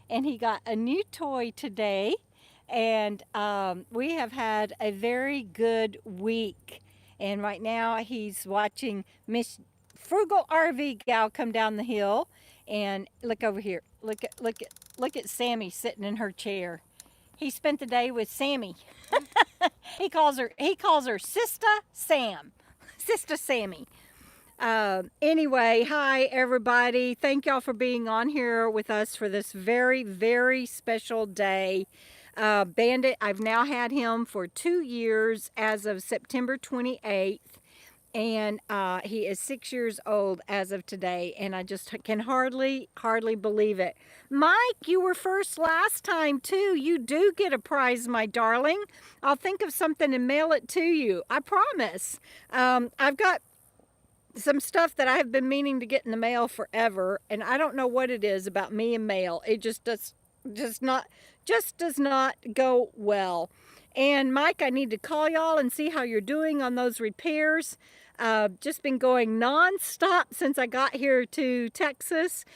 and he got a new toy today. And we have had a very good week. And right now he's watching Miss Frugal RV Gal come down the hill. And look over here. Look at Sammy sitting in her chair. He spent the day with Sammy. He calls her Sister Sam. Sister Sammy. Anyway, hi everybody. Thank y'all for being on here with us for this very, very special day. Bandit, I've now had him for 2 years as of September 28th. And he is 6 years old as of today, and I just can hardly believe it. Mike, you were first last time too. You do get a prize, my darling. I'll think of something and mail it to you. I promise. I've got some stuff that I have been meaning to get in the mail forever, and I don't know what it is about me and mail. It just does not go well. And Mike, I need to call y'all and see how you're doing on those repairs. Just been going nonstop since I got here to Texas,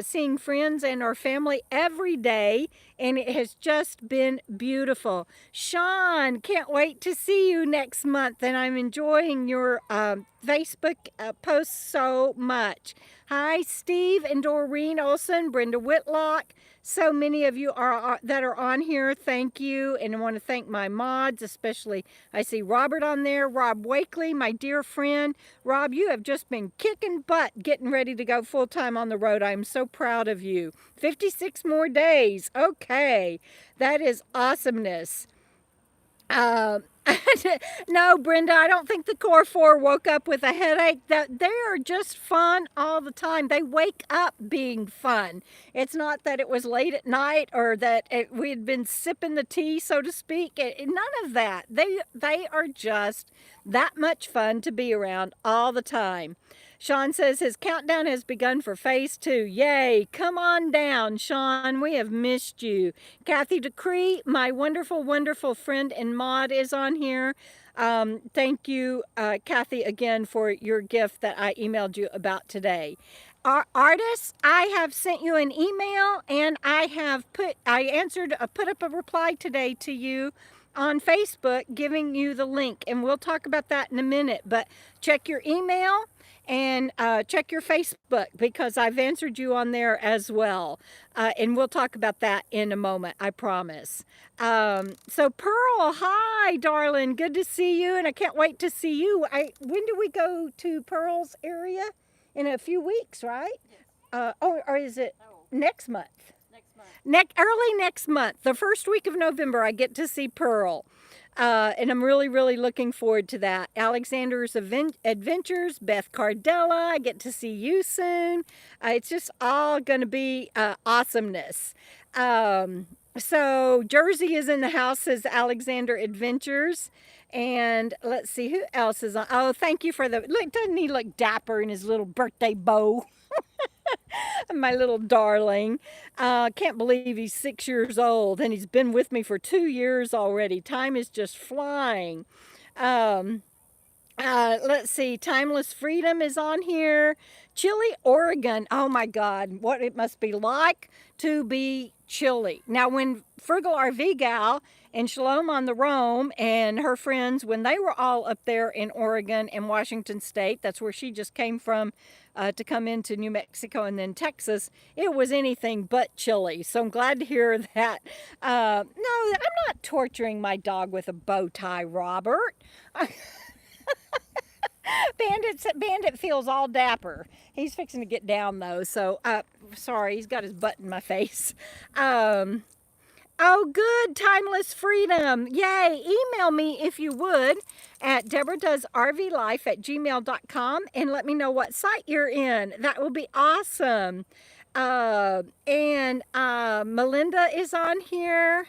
seeing friends and our family every day, and it has just been beautiful. Sean, can't wait to see you next month, and I'm enjoying your Facebook posts so much. Hi, Steve and Doreen Olson, Brenda Whitlock. So many of you are that are on here. Thank you. And I want to thank my mods, especially I see Robert on there, Rob Wakely, my dear friend. Rob, you have just been kicking butt getting ready to go full time on the road. I am so proud of you. 56 more days. Okay. That is awesomeness. No, Brenda, I don't think the Core 4 woke up with a headache. That they are just fun all the time. They wake up being fun. It's not that it was late at night or that we had been sipping the tea, so to speak. None of that. They are just that much fun to be around all the time. Sean says his countdown has begun for phase 2. Yay. Come on down, Sean. We have missed you. Kathy Decree, my wonderful, wonderful friend and mod, is on here. Thank you, Kathy, again for your gift that I emailed you about today. Artists, I have sent you an email, and I put up a reply today to you on Facebook giving you the link, and we'll talk about that in a minute. But check your email and check your Facebook, because I've answered you on there as well. And we'll talk about that in a moment, I promise. So Pearl, hi, darling. Good to see you, and I can't wait to see you. When do we go to Pearl's area? In a few weeks, right? Or is it next month? Early next month, the first week of November, I get to see Pearl. And I'm really, really looking forward to that. Alexander's Adventures, Beth Cardella, I get to see you soon. It's just all going to be awesomeness. So Jersey is in the house, says Alexander Adventures. And let's see, who else is on? Oh, thank you for look, doesn't he look dapper in his little birthday bow? My little darling. Can't believe he's 6 years old, and he's been with me for 2 years already. Time is just flying. Let's see, Timeless Freedom is on here. Chile, Oregon. Oh my God, what it must be like to be chilly. Now, when Frugal RV Gal and Shalom on the Roam and her friends, when they were all up there in Oregon and Washington State, that's where she just came from to come into New Mexico and then Texas, it was anything but chilly. So I'm glad to hear that. No, I'm not torturing my dog with a bow tie, Robert. Bandit feels all dapper. He's fixing to get down though, so sorry, he's got his butt in my face. Oh, good, Timeless Freedom. Yay. Email me if you would at deborahdoesrvlife@gmail.com and let me know what site you're in. That will be awesome. And Melinda is on here.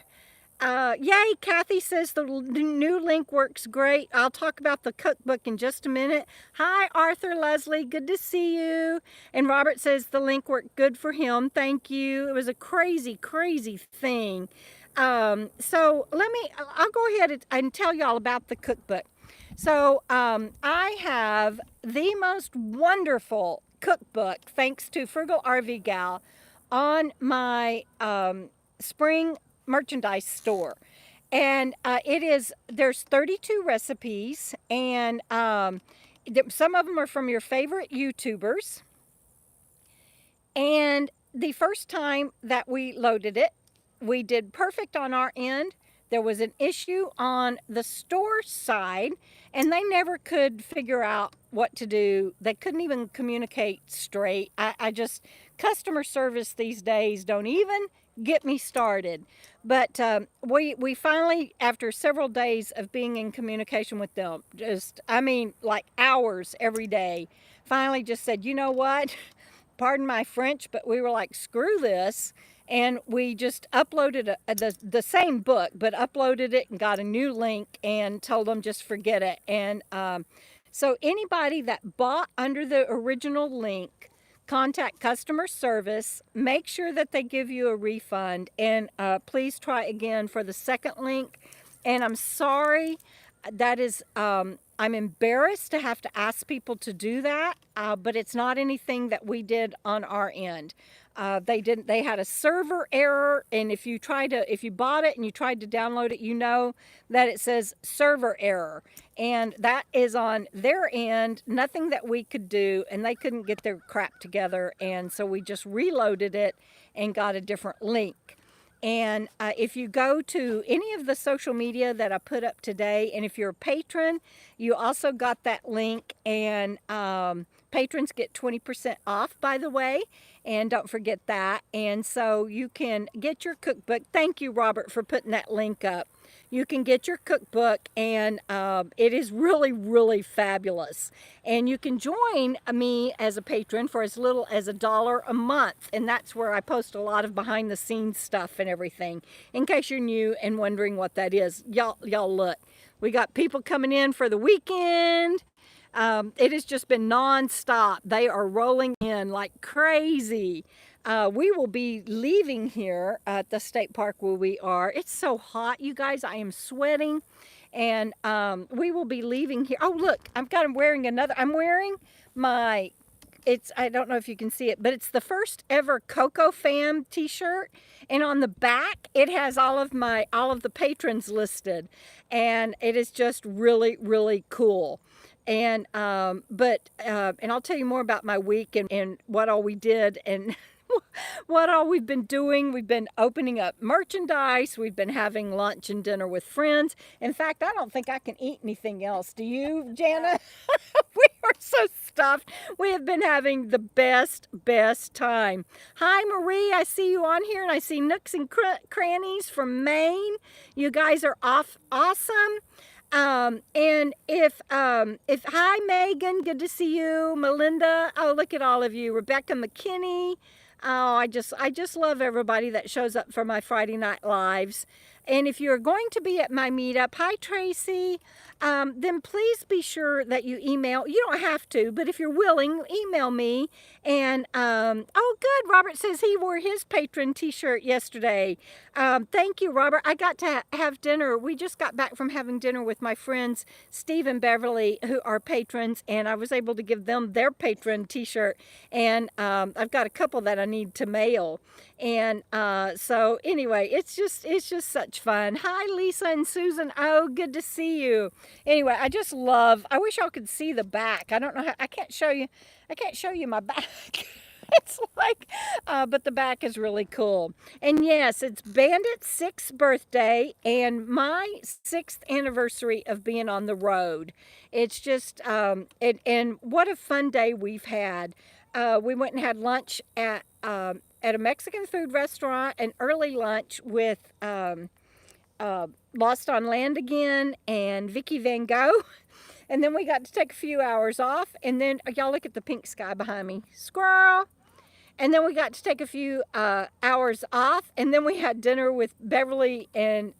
Yay, Kathy says the new link works great. I'll talk about the cookbook in just a minute. Hi, Arthur Leslie. Good to see you. And Robert says the link worked good for him. Thank you. It was a crazy, crazy thing. So I'll go ahead and tell y'all about the cookbook. So I have the most wonderful cookbook, thanks to Frugal RV Gal, on my spring merchandise store. And there's 32 recipes, and some of them are from your favorite YouTubers. And the first time that we loaded it, we did perfect on our end. There was an issue on the store side, and they never could figure out what to do. They couldn't even communicate straight. Customer service these days don't even get me started. But we finally, after several days of being in communication with them, like hours every day, finally just said, you know what? Pardon my French, but we were like, screw this. And we just uploaded the same book, but uploaded it and got a new link and told them just forget it. And so anybody that bought under the original link, contact customer service, make sure that they give you a refund, and please try again for the second link. And I'm sorry, that is, I'm embarrassed to have to ask people to do that, but it's not anything that we did on our end. They had a server error, and if you bought it and you tried to download it, you know that it says server error, and that is on their end, nothing that we could do, and they couldn't get their crap together, and so we just reloaded it and got a different link. And if you go to any of the social media that I put up today, and if you're a patron, you also got that link, and patrons get 20% off, by the way, and don't forget that. And so you can get your cookbook. Thank you, Robert, for putting that link up. You can get your cookbook, and it is really, really fabulous. And you can join me as a patron for as little as $1 a month, and that's where I post a lot of behind-the-scenes stuff and everything. In case you're new and wondering what that is, y'all look. We got people coming in for the weekend. It has just been non-stop. They are rolling in like crazy. We will be leaving here at the state park where we are. It's so hot, you guys. I am sweating. And we will be leaving here. Oh, look, I'm wearing my, I don't know if you can see it, but it's the first ever Coco Fam t-shirt. And on the back, it has all of the patrons listed. And it is just really, really cool. And, and I'll tell you more about my week and what all we did and what all we've been doing. We've been opening up merchandise. We've been having lunch and dinner with friends. In fact, I don't think I can eat anything else. Do you, Jana? We are so stuffed. We have been having the best time. Hi, Marie. I see you on here, and I see Nooks and Crannies from Maine. You guys are awesome. And hi, Megan, good to see you. Melinda, oh, look at all of you. Rebecca McKinney. Oh, I just love everybody that shows up for my Friday night lives. And if you're going to be at my meetup, hi, Tracy, then please be sure that you email. You don't have to, but if you're willing, email me. And, oh, good. Robert says he wore his patron t-shirt yesterday. Thank you, Robert. I got to have dinner. We just got back from having dinner with my friends, Steve and Beverly, who are patrons, and I was able to give them their patron t-shirt. And I've got a couple that I need to mail. And so anyway, it's just such fun. Hi, Lisa and Susan. Oh, good to see you. Anyway, I wish y'all could see the back. I don't know how, I can't show you my back. It's like, but the back is really cool. And yes, it's Bandit's 6th birthday and my 6th anniversary of being on the road. It's just, and what a fun day we've had. We went and had lunch at a Mexican food restaurant, an early lunch with Lost on Land again and Vicky Van Gogh. And then we got to take a few hours off. And then, y'all look at the pink sky behind me. Squirrel. And then we got to take a few hours off. And then we had dinner with Beverly and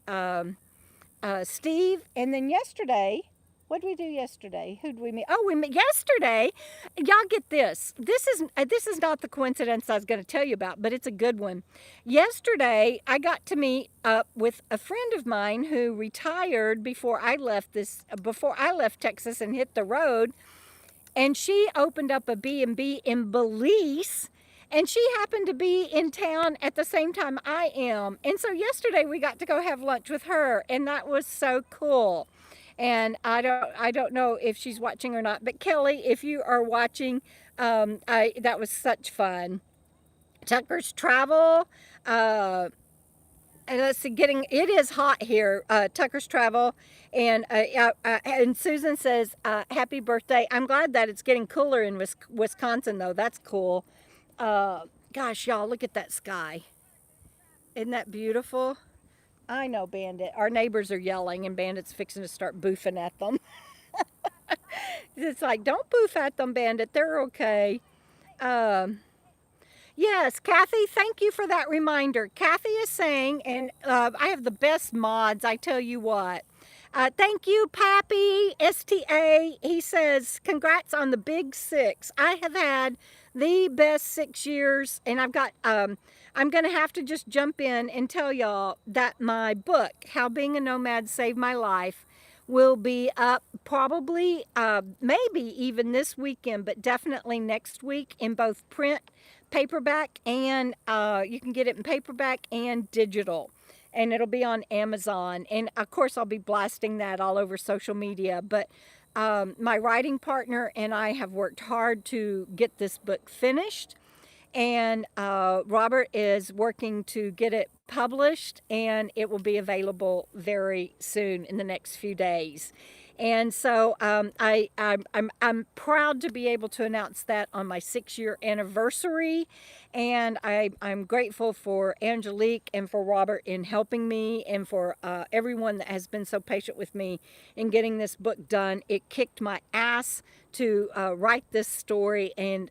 Steve. And then yesterday, what did we do yesterday? Who did we meet? Oh, we met yesterday. Y'all get this. This is not the coincidence I was going to tell you about, but it's a good one. Yesterday, I got to meet up with a friend of mine who retired before I left Texas and hit the road. And she opened up a B&B in Belize. and she happened to be in town at the same time I am. And so yesterday we got to go have lunch with her, and that was so cool. And I don't know if she's watching or not, but Kelly, if you are watching, that was such fun. Tucker's Travel, and let's see, it is hot here. Tucker's Travel, and Susan says, "Happy birthday." I'm glad that it's getting cooler in Wisconsin, though. That's cool. Gosh, y'all, look at that sky. Isn't that beautiful? I know, Bandit. Our neighbors are yelling, and Bandit's fixing to start boofing at them. It's like, don't boof at them, Bandit. They're okay. Um, Yes, Kathy, thank you for that reminder. Kathy is saying, and I have the best mods, I tell you what. Thank you, Pappy, STA. He says, congrats on the big 6. I have had the best 6 years, and I've got, I'm going to have to just jump in and tell y'all that my book, How Being a Nomad Saved My Life, will be up probably, maybe even this weekend, but definitely next week in both print, paperback, and you can get it in paperback and digital. And it'll be on Amazon. And of course, I'll be blasting that all over social media. But my writing partner and I have worked hard to get this book finished. And Robert is working to get it published, and it will be available very soon in the next few days. And so I'm proud to be able to announce that on my 6-year anniversary. And I'm grateful for Angelique and for Robert in helping me, and for everyone that has been so patient with me in getting this book done. It kicked my ass to write this story and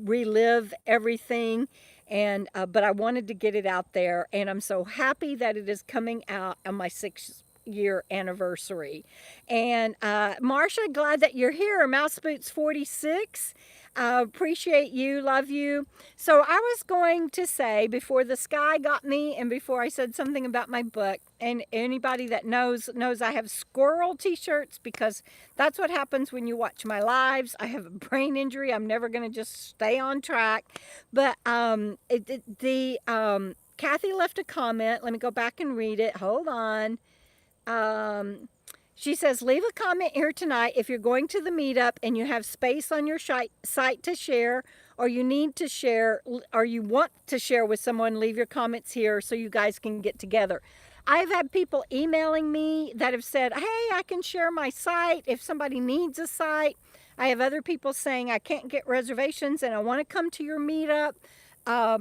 relive everything. And but I wanted to get it out there, and I'm so happy that it is coming out on my 6-year anniversary. And Marsha, glad that you're here. Mouse Boots 46. Appreciate you, love you. So I was going to say, before the sky got me and before I said something about my book, and anybody that knows I have squirrel t-shirts, because that's what happens when you watch my lives. I have a brain injury. I'm never going to just stay on track. But Kathy left a comment. Let me go back and read it. Hold on. She says, leave a comment here tonight if you're going to the meetup and you have space on your site to share, or you need to share, or you want to share with someone. Leave your comments here so you guys can get together. I've had people emailing me that have said, hey, I can share my site if somebody needs a site. I have other people saying, I can't get reservations and I want to come to your meetup.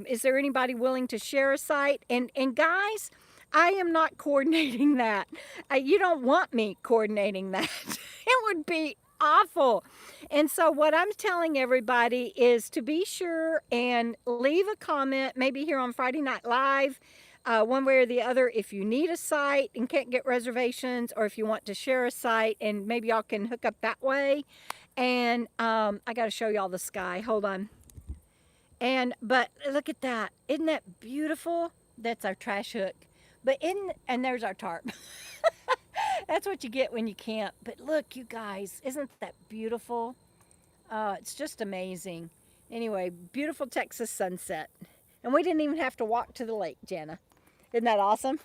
Is there anybody willing to share a site? And guys, I am not coordinating that. You don't want me coordinating that. It would be awful. And so what I'm telling everybody is to be sure and leave a comment, maybe here on Friday Night Live, one way or the other, if you need a site and can't get reservations, or if you want to share a site, and maybe y'all can hook up that way. And I got to show y'all the sky. Hold on. But look at that. Isn't that beautiful? That's our trash hook. And there's our tarp. That's what you get when you camp. But look, you guys, isn't that beautiful? It's just amazing. Anyway, beautiful Texas sunset. And we didn't even have to walk to the lake, Jana. Isn't that awesome?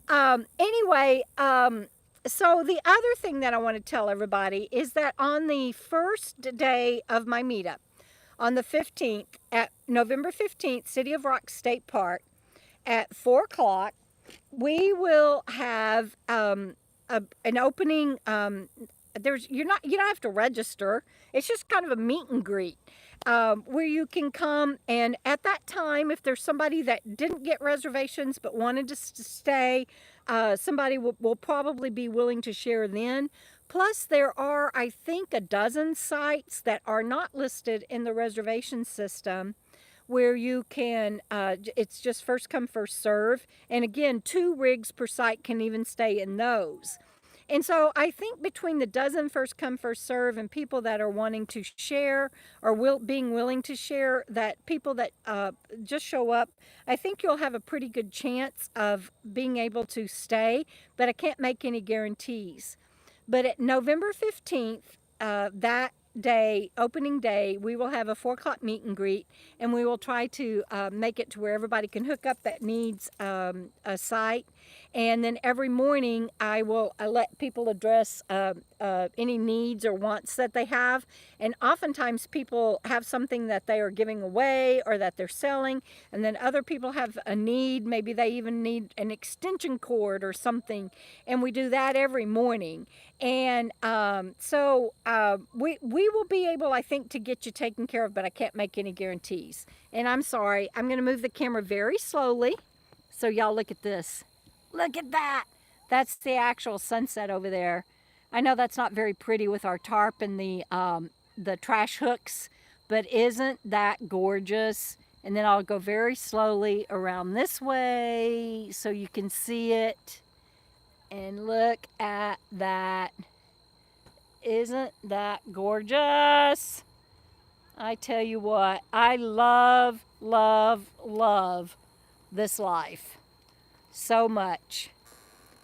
Anyway, so the other thing that I want to tell everybody is that on the first day of my meetup, on the 15th, at November 15th, City of Rock State Park, at 4 o'clock, we will have an opening. You don't have to register. It's just kind of a meet and greet where you can come. And at that time, if there's somebody that didn't get reservations but wanted to stay, somebody will probably be willing to share then. Plus, there are, I think, a dozen sites that are not listed in the reservation system, where you can, it's just first come, first serve. And again, 2 rigs per site can even stay in those. And so I think between the dozen first come, first serve, and people that are wanting to share, or being willing to share, that people that just show up, I think you'll have a pretty good chance of being able to stay, but I can't make any guarantees. But at November 15th, that day, opening day, we will have a 4 o'clock meet and greet, and we will try to make it to where everybody can hook up that needs a site. And then every morning I will let people address any needs or wants that they have. And oftentimes people have something that they are giving away or that they're selling, and then other people have a need. Maybe they even need an extension cord or something, and we do that every morning. And so we will be able, I think, to get you taken care of, but I can't make any guarantees. And I'm sorry, I'm going to move the camera very slowly so y'all look at this. Look at that. That's the actual sunset over there. I know that's not very pretty with our tarp and the trash hooks, but isn't that gorgeous? And then I'll go very slowly around this way so you can see it. And look at that. Isn't that gorgeous? I tell you what, I love, love, love this life so much.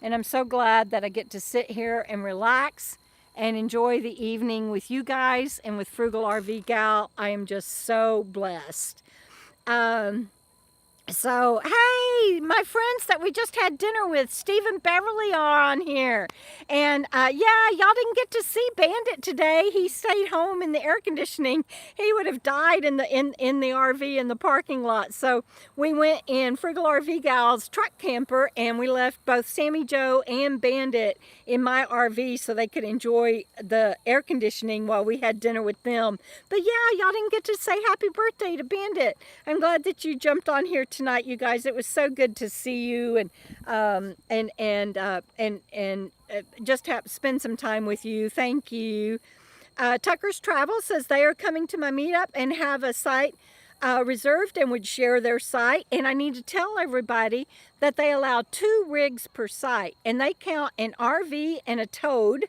And I'm so glad that I get to sit here and relax and enjoy the evening with you guys and with Frugal RV Gal. I am just so blessed. So, hey, my friends that we just had dinner with, Steve and Beverly, are on here. And yeah, y'all didn't get to see Bandit today. He stayed home in the air conditioning. He would have died in the RV in the parking lot. So we went in Frugal RV Gal's truck camper, and we left both Sammy Joe and Bandit in my RV so they could enjoy the air conditioning while we had dinner with them. But yeah, y'all didn't get to say happy birthday to Bandit. I'm glad that you jumped on here tonight, you guys. It was so good to see you and just spend some time with you. Thank you. Tucker's Travel says they are coming to my meetup and have a site reserved and would share their site. And I need to tell everybody that they allow 2 rigs per site, and they count an RV and a towed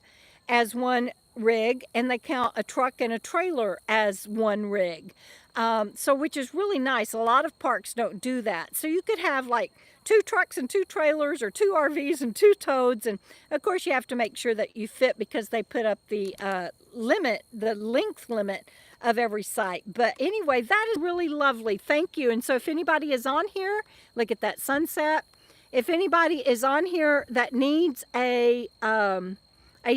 as one rig, and they count a truck and a trailer as one rig. So which is really nice. A lot of parks don't do that. So you could have like 2 trucks and 2 trailers, or 2 RVs and 2 toads. And of course you have to make sure that you fit, because they put up the length limit of every site. But anyway, that is really lovely. Thank you. And so if anybody is on here, look at that sunset. If anybody is on here that needs a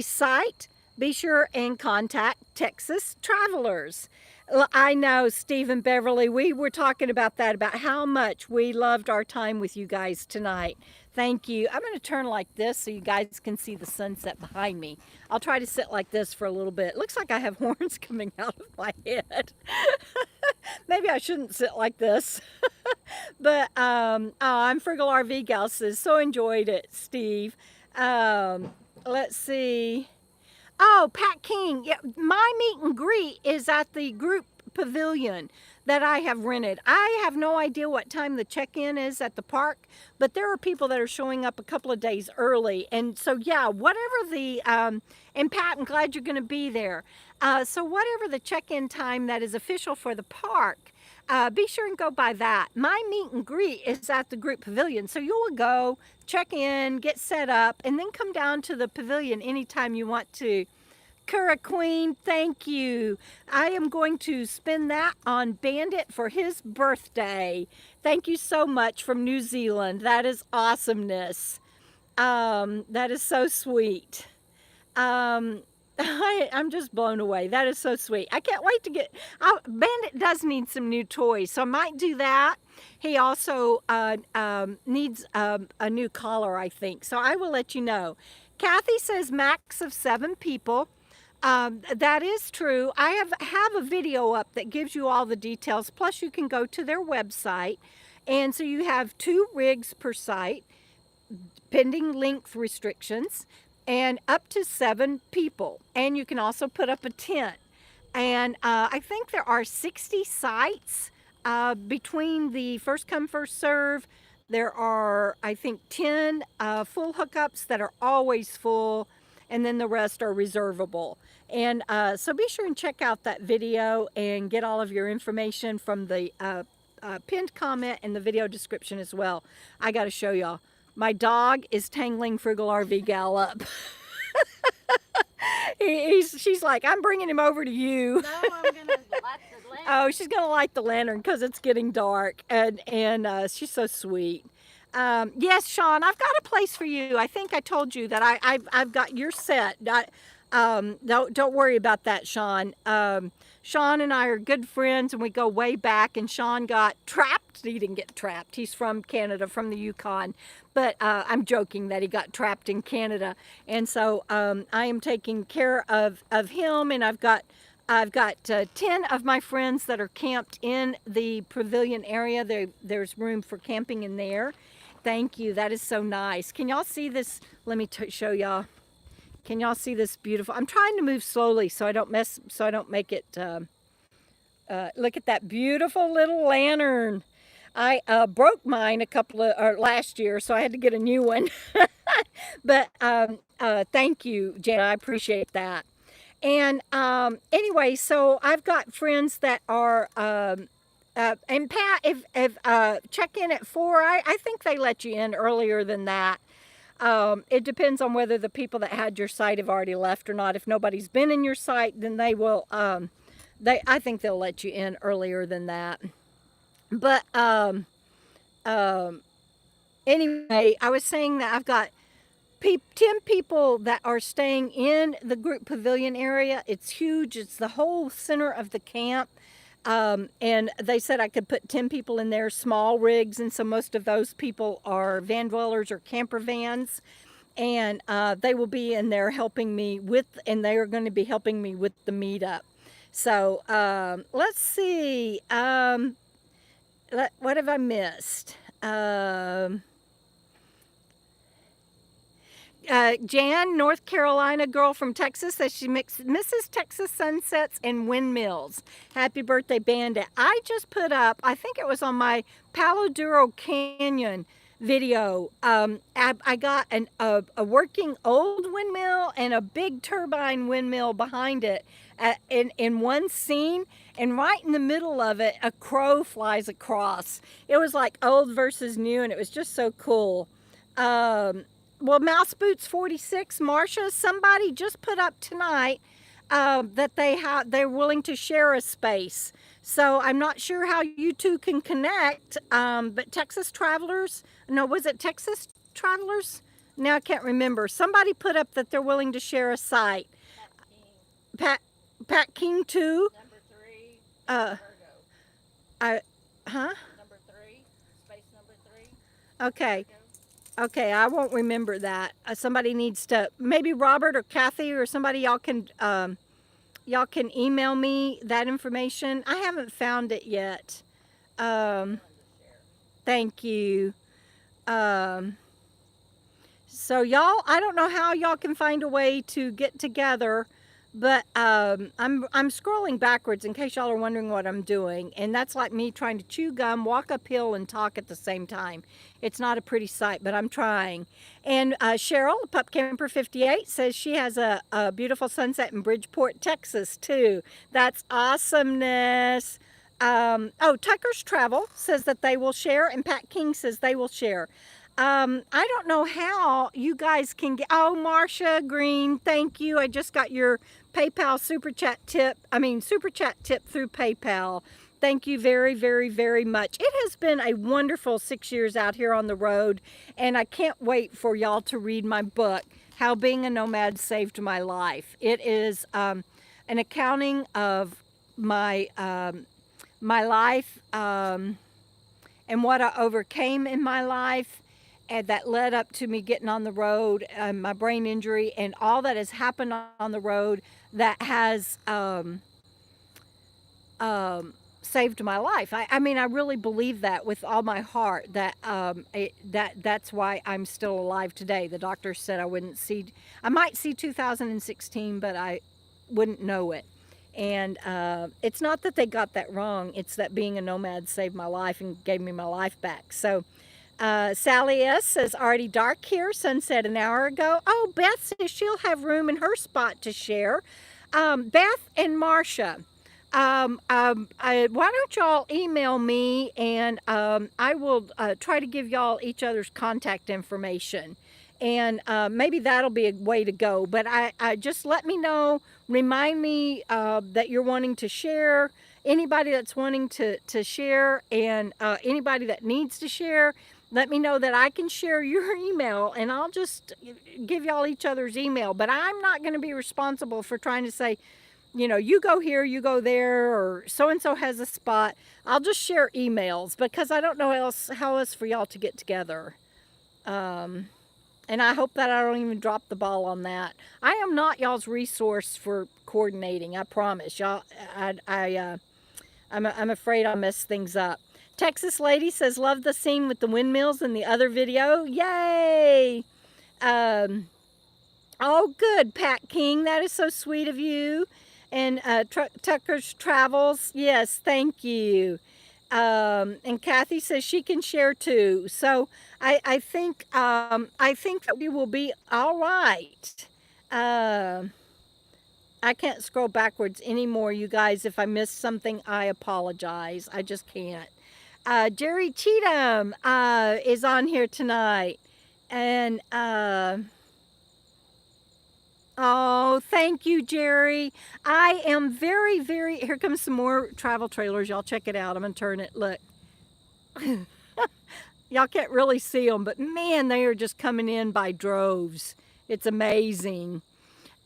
site, be sure and contact Texas Travelers. I know, Steve and Beverly, we were talking about that, about how much we loved our time with you guys tonight. Thank you. I'm going to turn like this so you guys can see the sunset behind me. I'll try to sit like this for a little bit. Looks like I have horns coming out of my head. Maybe I shouldn't sit like this. But I'm Frugal RV Gal says, so enjoyed it, Steve. Let's see. Oh, Pat King, yeah, my meet and greet is at the group pavilion that I have rented. I have no idea what time the check-in is at the park, but there are people that are showing up a couple of days early. And so, yeah, whatever the, and Pat, I'm glad you're going to be there. So whatever the check-in time that is official for the park, be sure and go by that. My meet and greet is at the group pavilion. So you will go, check in, get set up, and then come down to the pavilion anytime you want to. Kura Queen, thank you. I am going to spend that on Bandit for his birthday. Thank you so much from New Zealand. That is awesomeness. That is so sweet. I'm just blown away. That is so sweet. I can't wait to get... Bandit does need some new toys, so I might do that. He also needs a new collar, I think. So I will let you know. Kathy says max of 7 people. That is true. I have a video up that gives you all the details. Plus, you can go to their website. And so you have 2 rigs per site, pending length restrictions, and up to 7 people. And you can also put up a tent. And I think there are 60 sites between the first come, first serve. There are, I think, 10 full hookups that are always full, and then the rest are reservable. And so be sure and check out that video and get all of your information from the pinned comment and the video description as well. I got to show y'all. My dog is tangling Frugal RV Gal up. She's like, I'm bringing him over to you. No, I'm gonna light the lamp. Oh, she's gonna light the lantern because it's getting dark, and she's so sweet. Yes, Sean, I've got a place for you. I think I told you that I've got your set. Don't worry about that, Sean. Sean and I are good friends, and we go way back. And Sean got trapped. He didn't get trapped. He's from Canada, from the Yukon. But I'm joking that he got trapped in Canada, and so I am taking care of him, and I've got 10 of my friends that are camped in the pavilion area. There's room for camping in there. Thank you. That is so nice. Can y'all see this? Let me show y'all. Can y'all see this beautiful? I'm trying to move slowly so I don't make it. Look at that beautiful little lantern. I broke mine last year, so I had to get a new one. But thank you, Jen. I appreciate that. And anyway, so I've got friends that are, and Pat, if check in at 4, I think they let you in earlier than that. It depends on whether the people that had your site have already left or not. If nobody's been in your site, then they will, I think they'll let you in earlier than that. But anyway, I was saying that I've got 10 people that are staying in the group pavilion area. It's huge. It's the whole center of the camp. And they said I could put 10 people in there, small rigs. And so most of those people are van dwellers or camper vans. And they will be in there helping me and they are going to be helping me with the meetup. So let's see. What have I missed? Jan, North Carolina girl from Texas, says she misses Texas sunsets and windmills. Happy birthday, Bandit. I just put up, I think it was on my Palo Duro Canyon video. I got a working old windmill and a big turbine windmill behind it in one scene. And right in the middle of it, a crow flies across. It was like old versus new, and it was just so cool. Well, Mouse Boots 46, Marcia, somebody just put up tonight that they're willing to share a space. So I'm not sure how you two can connect, but Texas Travelers, no, was it Texas Travelers? Now I can't remember. Somebody put up that they're willing to share a site. Pat King too. Number 3. Number 3, space number 3. Okay. Okay, I won't remember that. Somebody needs to, maybe Robert or Kathy or somebody, y'all can email me that information. I haven't found it yet. Thank you. So y'all, I don't know how y'all can find a way to get together, but I'm scrolling backwards in case y'all are wondering what I'm doing. And that's like me trying to chew gum, walk uphill, and talk at the same time. It's not a pretty sight, but I'm trying. And Cheryl, Pup Camper 58, says she has a beautiful sunset in Bridgeport, Texas, too. That's awesomeness. Oh, Tucker's Travel says that they will share, and Pat King says they will share. I don't know how you guys can get, oh, Marcia Green, thank you. I just got your PayPal super chat tip through PayPal. Thank you very, very, very much. It has been a wonderful 6 years out here on the road, and I can't wait for y'all to read my book, How Being a Nomad Saved My Life. It is an accounting of my my life and what I overcame in my life, and that led up to me getting on the road, my brain injury, and all that has happened on the road that has saved my life. I mean, I really believe that with all my heart, that that's why I'm still alive today. The doctor said I might see 2016, but I wouldn't know it. And it's not that they got that wrong. It's that being a nomad saved my life and gave me my life back. So Sally S. says, already dark here, sunset an hour ago. Oh, Beth says she'll have room in her spot to share. Beth and Marcia, why don't y'all email me, and I will try to give y'all each other's contact information. and maybe that'll be a way to go. But I just let me know, remind me that you're wanting to share. Anybody that's wanting to share, and anybody that needs to share, let me know that I can share your email, and I'll just give y'all each other's email. But I'm not going to be responsible for trying to say, you know, you go here, you go there, or so-and-so has a spot. I'll just share emails because I don't know how else for y'all to get together. And I hope that I don't even drop the ball on that. I am not y'all's resource for coordinating. I promise y'all. I'm afraid I'll mess things up. Texas Lady says, love the scene with the windmills in the other video. Yay! Oh, good, Pat King. That is so sweet of you. And Tucker's Travels. Yes, thank you. And Kathy says she can share too. So I think that we will be all right. I can't scroll backwards anymore, you guys. If I missed something, I apologize. I just can't. Jerry Cheatham is on here tonight. And oh, thank you, Jerry. I am very, very... Here comes some more travel trailers. Y'all check it out. I'm going to turn it. Look. Y'all can't really see them, but man, they are just coming in by droves. It's amazing.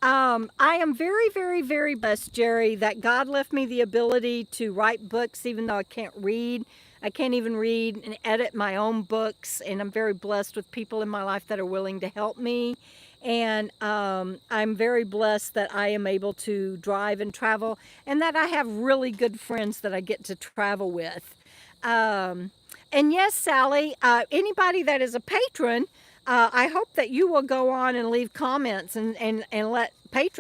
I am very, very, very blessed, Jerry, that God left me the ability to write books, even though I can't read. I can't even read and edit my own books, and I'm very blessed with people in my life that are willing to help me. And I'm very blessed that I am able to drive and travel, and that I have really good friends that I get to travel with. And yes, Sally, anybody that is a patron, I hope that you will go on and leave comments and let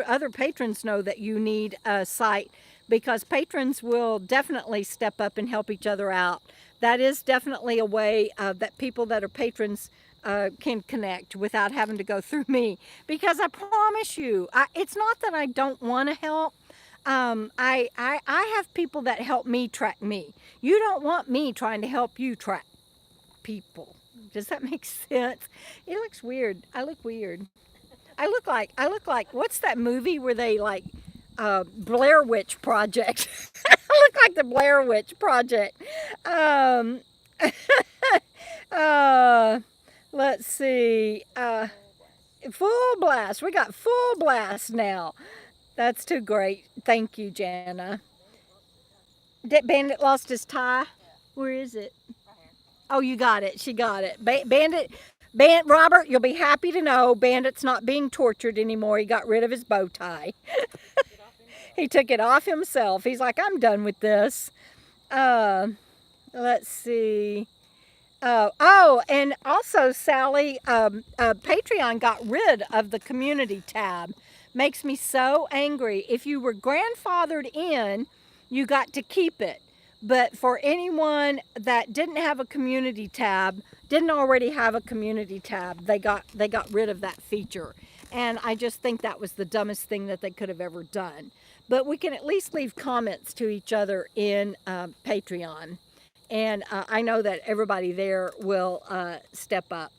other patrons know that you need a site, because patrons will definitely step up and help each other out. That is definitely a way that people that are patrons can connect without having to go through me, because I promise you, it's not that I don't want to help. I have people that help me track me. You don't want me trying to help you track people. Does that make sense? It looks weird. I look weird. I look like, what's that movie where they like, Blair Witch Project? I look like the Blair Witch Project. Let's see. Full blast. We got full blast now. That's too great. Thank you, Jana. Bandit lost his tie. Where is it? Oh, you got it. She got it. Robert, you'll be happy to know Bandit's not being tortured anymore. He got rid of his bow tie. He took it off himself. He's like, I'm done with this. Let's see. Oh, and also, Sally, Patreon got rid of the community tab. Makes me so angry. If you were grandfathered in, you got to keep it. But for anyone that didn't have a community tab, didn't already have a community tab, they got rid of that feature. And I just think that was the dumbest thing that they could have ever done. But we can at least leave comments to each other in Patreon. And I know that everybody there will step up.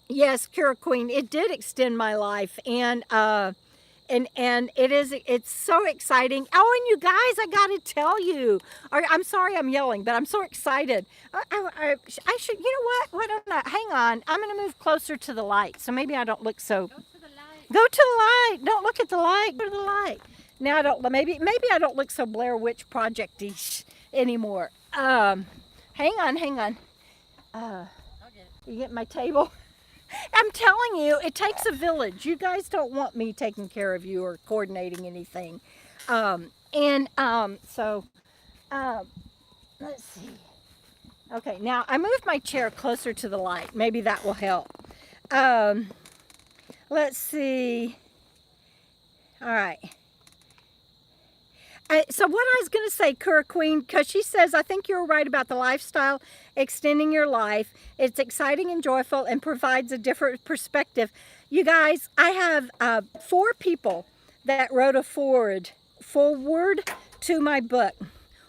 Yes, Kara Queen, it did extend my life, and it's so exciting. Oh, and you guys, I gotta tell you, I'm sorry I'm yelling, but I'm so excited. I should, you know what? Why don't I, hang on, I'm gonna move closer to the light, so maybe I don't look so. Go to the light. Go to the light. Don't look at the light. Go to the light. Now I don't. Maybe I don't look so Blair Witch Project-ish anymore. Hang on. You get my table. I'm telling you, it takes a village. You guys don't want me taking care of you or coordinating anything. So let's see. Okay, now I moved my chair closer to the light. Maybe that will help. Let's see. All right. So what I was going to say, Kura Queen, because she says, I think you're right about the lifestyle extending your life. It's exciting and joyful and provides a different perspective. You guys, I have 4 people that wrote a forward to my book.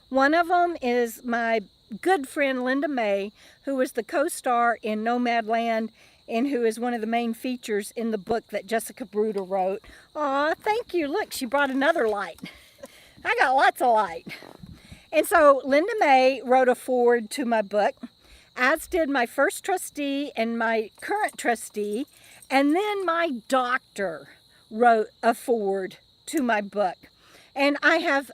One of them is my good friend Linda May, who was the co-star in Nomad Land and who is one of the main features in the book that Jessica Bruder wrote. Aw, thank you. Look, she brought another light. I got lots of light. And so Linda May wrote a foreword to my book, as did my first trustee and my current trustee, and then my doctor wrote a foreword to my book. And I've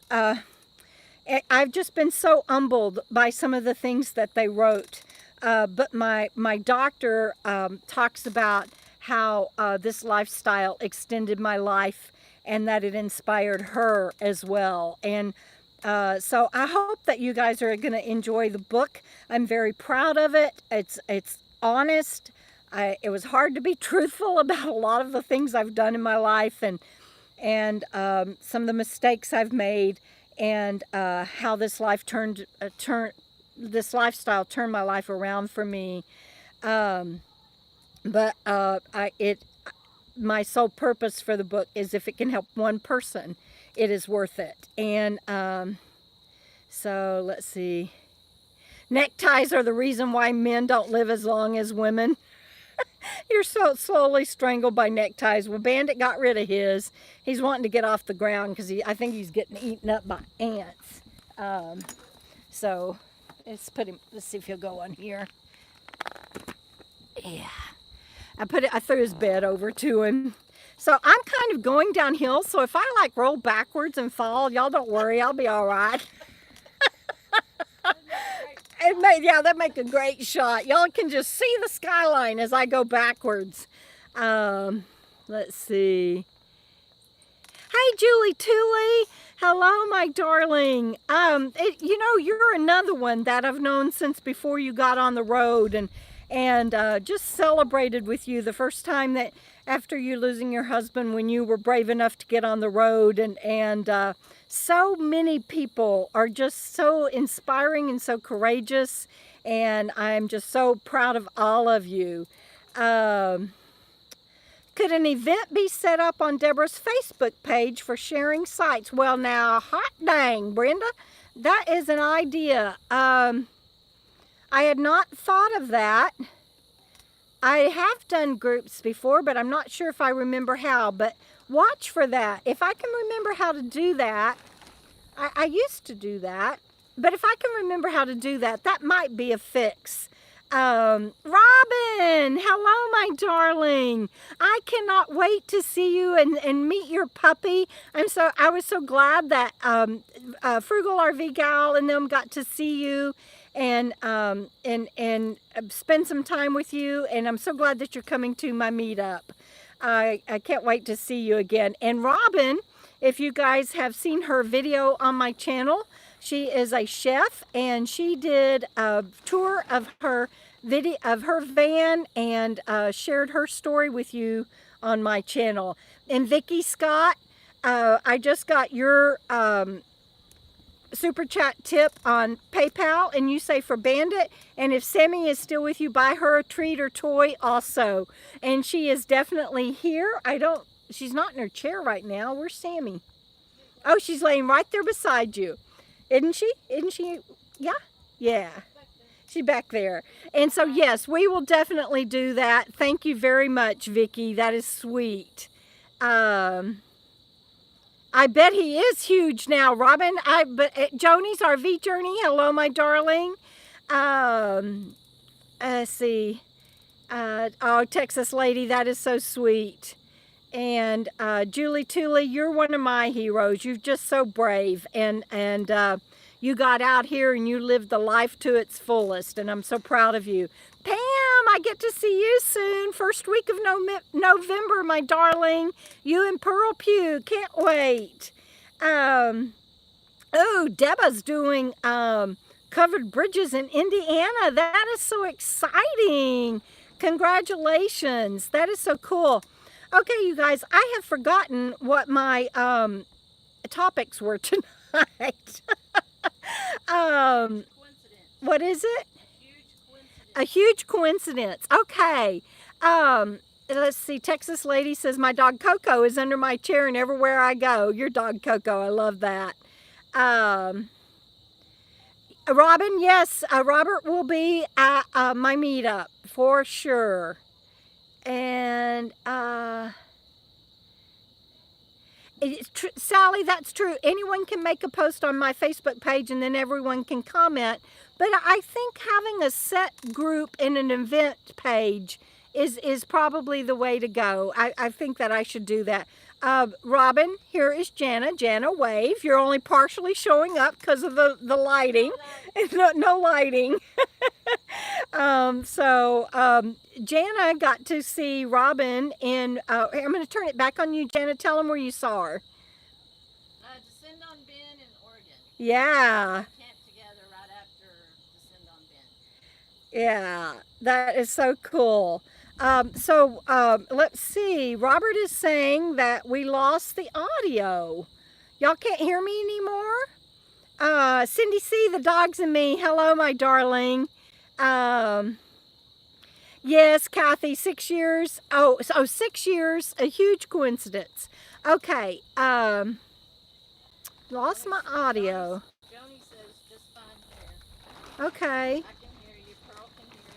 just been so humbled by some of the things that they wrote. But my doctor talks about how this lifestyle extended my life and that it inspired her as well. And so I hope that you guys are going to enjoy the book. I'm very proud of it. It's honest. It was hard to be truthful about a lot of the things I've done in my life and some of the mistakes I've made and how this lifestyle turned my life around for me. My sole purpose for the book is if it can help one person, it is worth it. And so let's see. Neckties are the reason why men don't live as long as women. You're so slowly strangled by neckties. Well, Bandit got rid of his. He's wanting to get off the ground because I think he's getting eaten up by ants. So let's see if he'll go on here. Yeah. I threw his bed over to him. So I'm kind of going downhill. So if I like roll backwards and fall, y'all don't worry. I'll be all right. That'd make a great shot. Y'all can just see the skyline as I go backwards. Let's see. Hey, Julie Tooley. Hello, my darling. You're another one that I've known since before you got on the road and just celebrated with you the first time that after you losing your husband when you were brave enough to get on the road and so many people are just so inspiring and so courageous and I'm just so proud of all of you. Could an event be set up on Debra's Facebook page for sharing sites? Well, now, hot dang, Brenda, that is an idea. I had not thought of that. I have done groups before, but I'm not sure if I remember how. But watch for that. If I can remember how to do that, I used to do that. But if I can remember how to do that, that might be a fix. Robin, hello, my darling. I cannot wait to see you and meet your puppy. I was so glad that Frugal RV Gal and them got to see you and spend some time with you. And I'm so glad that you're coming to my meetup. I can't wait to see you again. And Robin, if you guys have seen her video on my channel, she is a chef and she did a tour of her van and shared her story with you on my channel. And Vicki Scott, I just got your super chat tip on PayPal and you say for Bandit, and if Sammy is still with you, buy her a treat or toy also. And she is definitely here. She's not in her chair right now. Where's Sammy? Oh, she's laying right there beside you. Isn't she? Yeah? Yeah. She's back there. And so, yes, we will definitely do that. Thank you very much, Vicki. That is sweet. I bet he is huge now, Robin. Joni's RV Journey. Hello, my darling. Let's see. Oh, Texas lady, that is so sweet. And Julie Tooley, you're one of my heroes. You're just so brave. And you got out here and you lived the life to its fullest. And I'm so proud of you. Pam, I get to see you soon. First week of November, my darling. You and Pearl Pugh. Can't wait. Oh, Deba's doing covered bridges in Indiana. That is so exciting. Congratulations. That is so cool. Okay, you guys, I have forgotten what my topics were tonight. What is it? A huge coincidence. Okay. Let's see. Texas lady says, my dog Coco is under my chair and everywhere I go. Your dog Coco. I love that. Robin, yes, Robert will be at my meetup for sure. And Sally, that's true. Anyone can make a post on my Facebook page and then everyone can comment. But I think having a set group in an event page is probably the way to go. I think that I should do that. Robin, here is Jana. Jana, wave. You're only partially showing up because of the lighting. No lighting. Jana got to see Robin in, I'm going to turn it back on you, Jana. Tell them where you saw her. Descend on Ben in Oregon. Yeah. Camp together right after Descend on Ben. Yeah, that is so cool. Let's see. Robert is saying that we lost the audio. Y'all can't hear me anymore? Cindy C, the dogs and me. Hello, my darling. Yes, Kathy, 6 years. Oh, 6 years, a huge coincidence. Okay, lost my audio. Joni says just fine here. Okay. I can hear you. Pearl can hear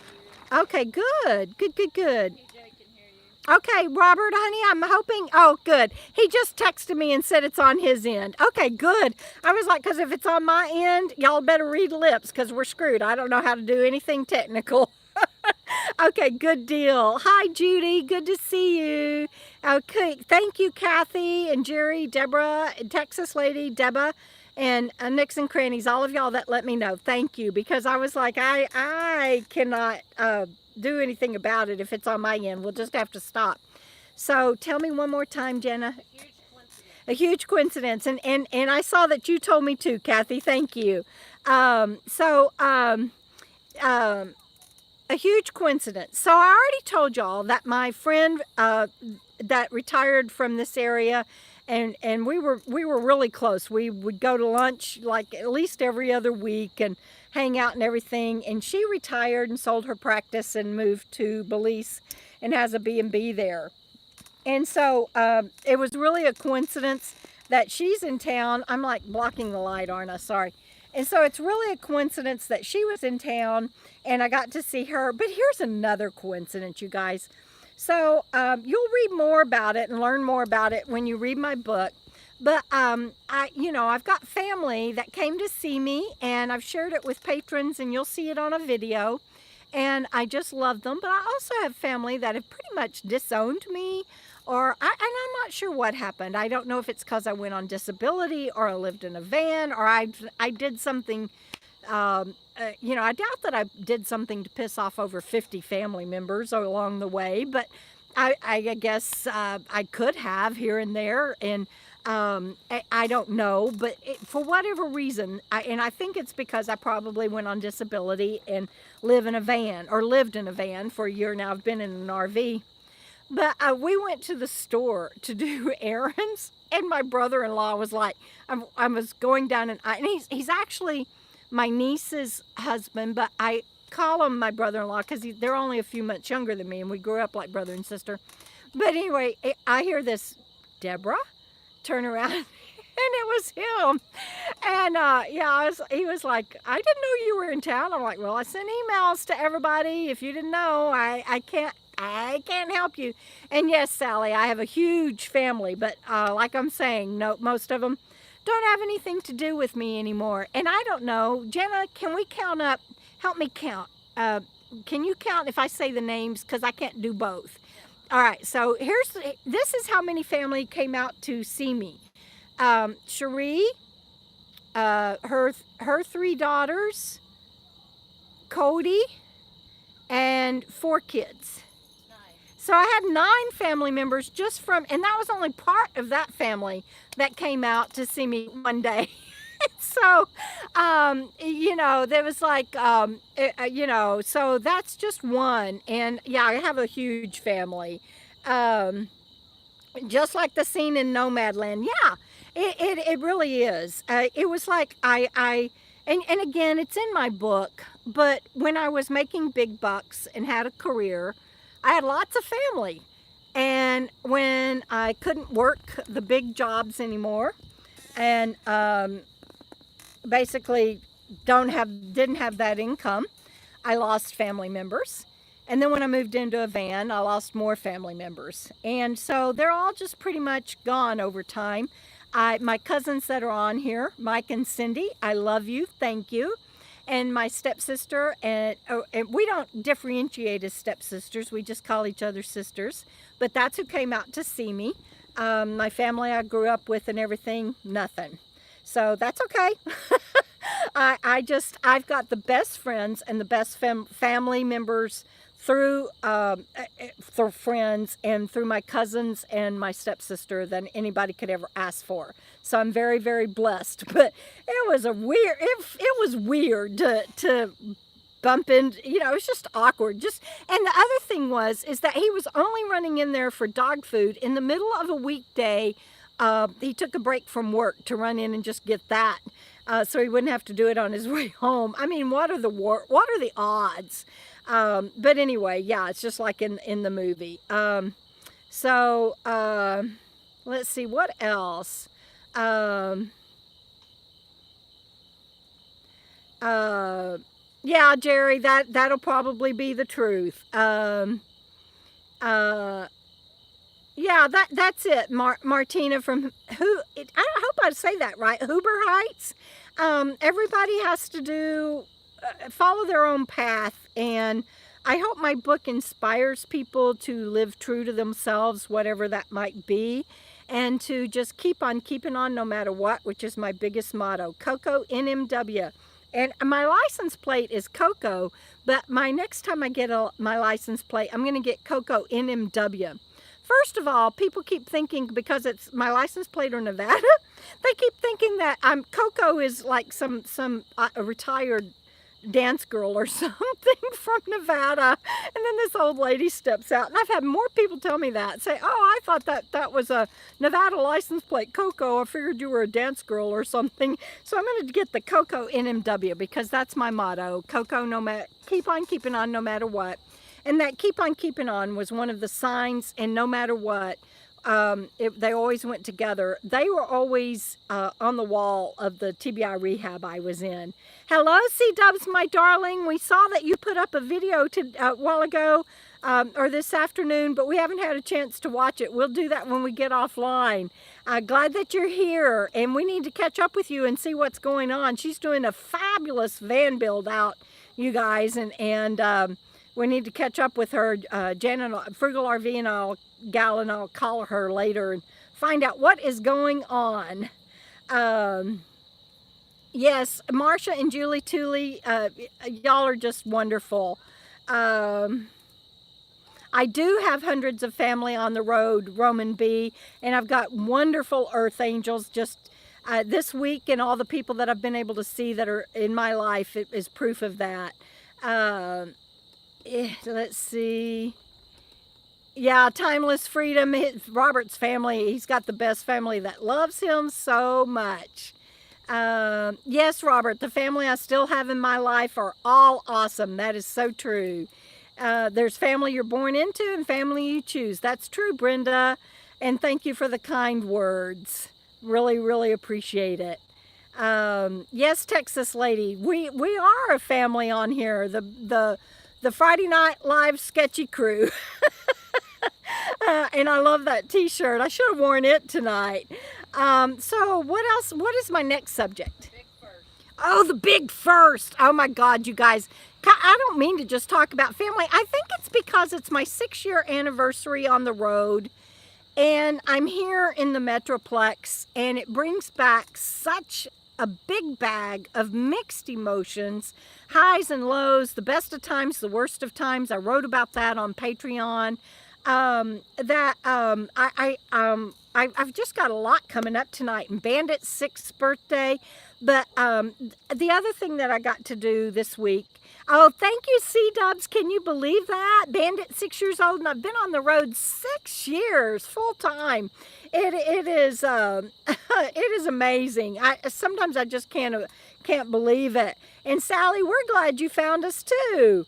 you. Okay, good. Good. TJ can hear you. Okay, Robert, honey, I'm hoping. Oh, good. He just texted me and said it's on his end. Okay, good. I was like, because if it's on my end, y'all better read lips because we're screwed. I don't know how to do anything technical. Okay, good deal. Hi, Judy. Good to see you. Okay, thank you, Kathy and Jerry, Debra, Texas lady, Debra, and Nixon Crannies, all of y'all that let me know. Thank you, because I was like, I cannot do anything about it if it's on my end. We'll just have to stop. So tell me one more time, Jenna. A huge coincidence. And I saw that you told me too, Kathy. Thank you. A huge coincidence. So I already told y'all that my friend that retired from this area, and we were really close. We would go to lunch like at least every other week and hang out and everything. And she retired and sold her practice and moved to Belize and has a B&B there. And so it was really a coincidence that she's in town. I'm like blocking the light, aren't I? Sorry. And so it's really a coincidence that she was in town and I got to see her. But here's another coincidence, you guys. So you'll read more about it and learn more about it when you read my book. But I've got family that came to see me, and I've shared it with patrons, and you'll see it on a video. And I just love them. But I also have family that have pretty much disowned me, and I'm not sure what happened. I don't know if it's because I went on disability, or I lived in a van, or I did something. I doubt that I did something to piss off over 50 family members along the way, but I guess I could have here and there, and I don't know, but for whatever reason, I think it's because I probably went on disability and lived in a van for a year now. I've been in an RV. But we went to the store to do errands, and my brother-in-law was like, I was going down, and he's actually my niece's husband, but I call him my brother-in-law because they're only a few months younger than me, and we grew up like brother and sister. But anyway, I hear this, Debra, turn around, and it was him. And he was like, I didn't know you were in town. I'm like, well, I sent emails to everybody. If you didn't know, I can't help you. And yes, Sally, I have a huge family, but like I'm saying, no, most of them don't have anything to do with me anymore. And I don't know, Jenna, can we count up? Help me count. Can you count if I say the names? Because I can't do both. All right, so this is how many family came out to see me. Cherie, her 3 daughters, Cody, and 4 kids. So I had 9 family members and that was only part of that family that came out to see me one day. So, there was like, so that's just one. And yeah, I have a huge family. Just like the scene in Nomad Land. Yeah, it really is. It was like and again, it's in my book, but when I was making big bucks and had a career, I had lots of family. And when I couldn't work the big jobs anymore, and basically didn't have that income, I lost family members. And then when I moved into a van, I lost more family members. And so they're all just pretty much gone over time. My cousins that are on here, Mike and Cindy, I love you, thank you. And my stepsister, and we don't differentiate as stepsisters, we just call each other sisters. But that's who came out to see me. My family I grew up with and everything, nothing. So that's okay. I've got the best friends and the best family members through friends and through my cousins and my stepsister than anybody could ever ask for. So I'm very, very blessed. But it was it was weird to bump into, it was just awkward. And the other thing is that he was only running in there for dog food in the middle of a weekday. He took a break from work to run in and just get that. So he wouldn't have to do it on his way home. I mean, what are the odds? But anyway, yeah, it's just like in the movie. Let's see, what else? Yeah, Jerry, that'll probably be the truth. Yeah, that's it. Martina from I hope I say that right. Huber Heights. Everybody has to follow their own path, and I hope my book inspires people to live true to themselves, whatever that might be, and to just keep on keeping on no matter what, which is my biggest motto. Coco NMW. And my license plate is Coco, but my next time I get my license plate, I'm going to get Coco NMW. First of all, people keep thinking because it's my license plate or Nevada, they keep thinking that Coco is like some retired dance girl or something from Nevada. And then this old lady steps out, and I've had more people tell me that, say, oh, I thought that was a Nevada license plate, Coco. I figured you were a dance girl or something. So I'm going to get the Coco NMW because that's my motto. Coco, keep on keeping on no matter what. And that keep on keeping on was one of the signs, and no matter what, they always went together. They were always on the wall of the TBI rehab I was in. Hello, C-Dubs, my darling. We saw that you put up a video a while ago or this afternoon, but we haven't had a chance to watch it. We'll do that when we get offline. Glad that you're here, and we need to catch up with you and see what's going on. She's doing a fabulous van build out, you guys, and we need to catch up with her. Janet, Frugal RV and I'll call her later and find out what is going on. Yes, Marsha and Julie Tooley, y'all are just wonderful. I do have hundreds of family on the road, Roman B, and I've got wonderful earth angels just this week, and all the people that I've been able to see that are in my life is proof of that. Let's see. Yeah, Timeless Freedom. Robert's family, he's got the best family that loves him so much. Yes, Robert, the family I still have in my life are all awesome. That is so true. There's family you're born into and family you choose. That's true, Brenda. And thank you for the kind words. Really, really appreciate it. Yes, Texas lady, we are a family on here. The Friday Night Live sketchy crew. And I love that t-shirt. I should have worn it tonight. So what else? What is my next subject? Big first. Oh, the big first. Oh my God, you guys. I don't mean to just talk about family. I think it's because it's my 6-year anniversary on the road. And I'm here in the Metroplex. And it brings back such a big bag of mixed emotions, highs and lows, the best of times, the worst of times. I wrote about that on Patreon. I've just got a lot coming up tonight, and Bandit's 6th birthday. But the other thing that I got to do this week, oh, thank you, C-Dubs. Can you believe that? Bandit, 6 years old, and I've been on the road 6 years, full time. It is it is amazing. Sometimes I just can't believe it. And Sally, we're glad you found us too.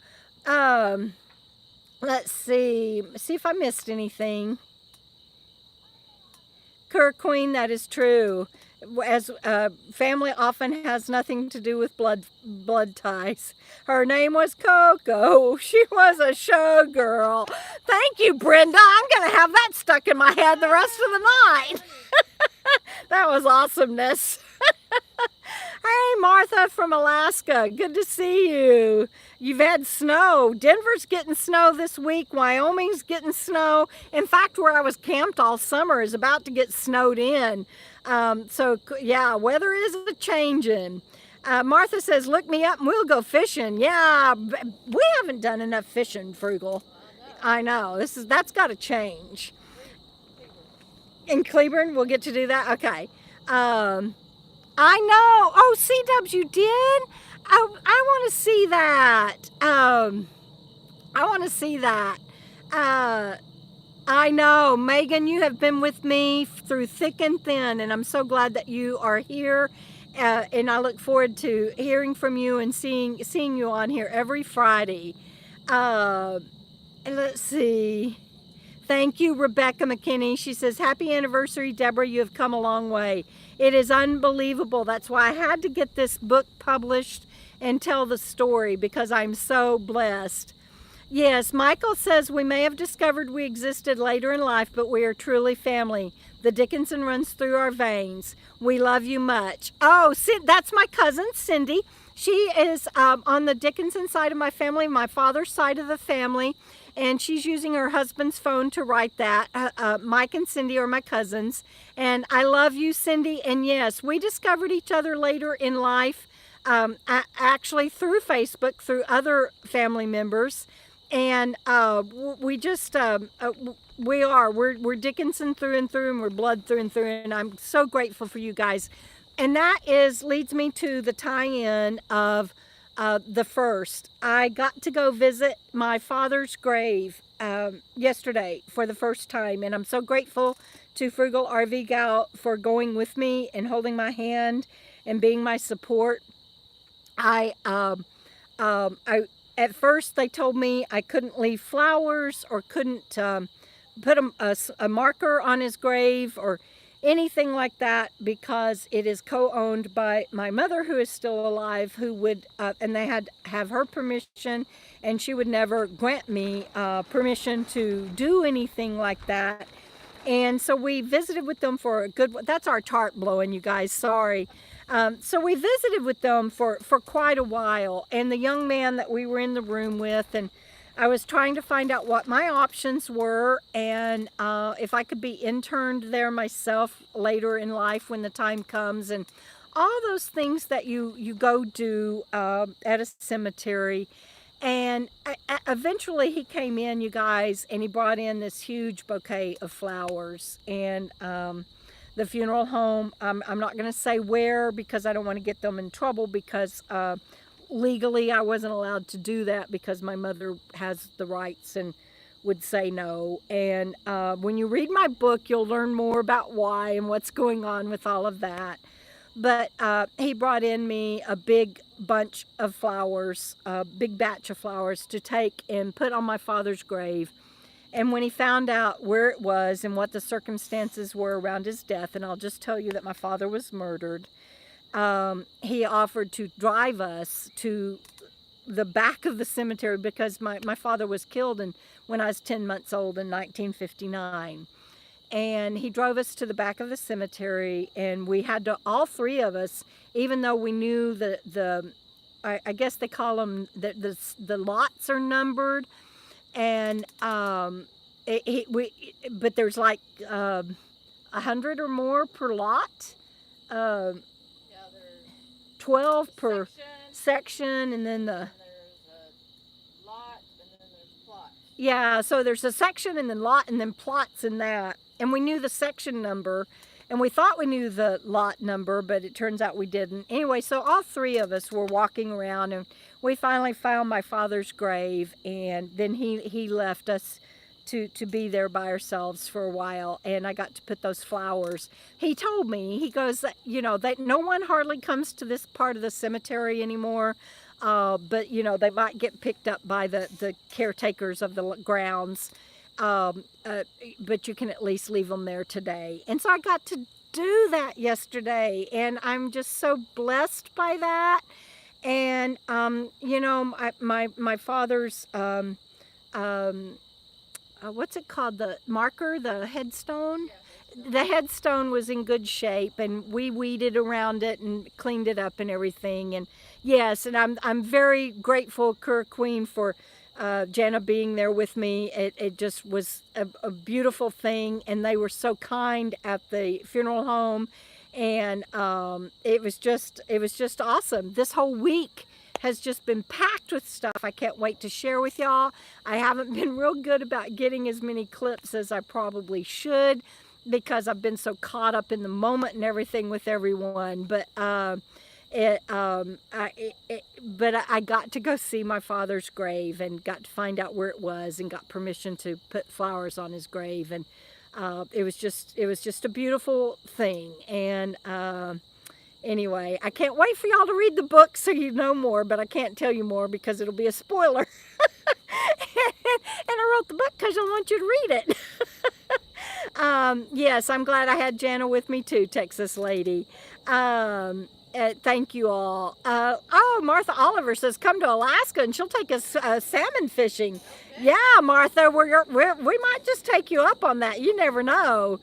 Let's see if I missed anything. Kerr Queen, that is true. as family often has nothing to do with blood ties. Her name was Coco. She was a showgirl. Thank you, Brenda. I'm going to have that stuck in my head the rest of the night. That was awesomeness. Hey, Martha from Alaska. Good to see you. You've had snow. Denver's getting snow this week. Wyoming's getting snow. In fact, where I was camped all summer is about to get snowed in. So, yeah, weather is a changing. Martha says, look me up and we'll go fishing. Yeah, we haven't done enough fishing, Frugal. I know. That's got to change. In Cleburne, we'll get to do that? Okay. I know. Oh, C-Dubs, you did? I want to see that. I want to see that. I know. Megan, you have been with me through thick and thin, and I'm so glad that you are here. And I look forward to hearing from you and seeing you on here every Friday. Let's see. Thank you, Rebecca McKinney. She says, happy anniversary, Debra. You have come a long way. It is unbelievable. That's why I had to get this book published and tell the story, because I'm so blessed. Yes, Michael says, we may have discovered we existed later in life, but we are truly family. The Dickinson runs through our veins. We love you much. Oh, that's my cousin, Cindy. She is on the Dickinson side of my family, my father's side of the family. And she's using her husband's phone to write that. Mike and Cindy are my cousins. And I love you, Cindy. And yes, we discovered each other later in life, actually through Facebook, through other family members. And we just, we're Dickinson through and through, and we're blood through and through. And I'm so grateful for you guys. And that leads me to the tie-in of the first. I got to go visit my father's grave yesterday for the first time, and I'm so grateful to Frugal RV Gal for going with me and holding my hand and being my support. I at first they told me I couldn't leave flowers or couldn't put a marker on his grave or anything like that, because it is co-owned by my mother, who is still alive, who would, and they had to have her permission, and she would never grant me permission to do anything like that. And so we visited with them for a good, that's our chart blowing, you guys, sorry. So we visited with them for quite a while, and the young man that we were in the room with, and I was trying to find out what my options were, and if I could be interned there myself later in life when the time comes, and all those things that you go do at a cemetery. And eventually he came in, you guys, and he brought in this huge bouquet of flowers. And the funeral home, I'm not going to say where, because I don't want to get them in trouble, because legally I wasn't allowed to do that, because my mother has the rights and would say no. And when you read my book, you'll learn more about why and what's going on with all of that. But he brought in me a big bunch of flowers, a big batch of flowers to take and put on my father's grave. And when he found out where it was and what the circumstances were around his death, and I'll just tell you that my father was murdered, he offered to drive us to the back of the cemetery, because my father was killed when I was 10 months old in 1959. And he drove us to the back of the cemetery, and we had to, all three of us, even though we knew I guess they call them, the lots are numbered, and but there's like 100 or more per lot. 12 per section, and then there's a lot, and then there's plots. Yeah, so there's a section and then lot and then plots in that. And we knew the section number, and we thought we knew the lot number, but it turns out we didn't. Anyway, so all three of us were walking around, and we finally found my father's grave, and then he left us to be there by ourselves for a while, and I got to put those flowers. He told me, he goes, you know, that no one hardly comes to this part of the cemetery anymore, but, you know, they might get picked up by the caretakers of the grounds, but you can at least leave them there today. And so I got to do that yesterday, and I'm just so blessed by that. And you know, my father's what's it called? The marker, the headstone. The headstone was in good shape, and we weeded around it and cleaned it up and everything. And yes, and I'm very grateful, Queen, for Jana being there with me. It just was a beautiful thing, and they were so kind at the funeral home, and it was just awesome. This whole week has just been packed with stuff I can't wait to share with y'all. I haven't been real good about getting as many clips as I probably should, because I've been so caught up in the moment and everything with everyone. But I got to go see my father's grave and got to find out where it was and got permission to put flowers on his grave, and it was just a beautiful thing. And anyway, I can't wait for y'all to read the book so you know more, but I can't tell you more because it'll be a spoiler. And I wrote the book because I want you to read it. Yes, I'm glad I had Jana with me too, Texas lady. Thank you all. Oh, Martha Oliver says, come to Alaska and she'll take us salmon fishing. Okay. Yeah, Martha, we might just take you up on that. You never know.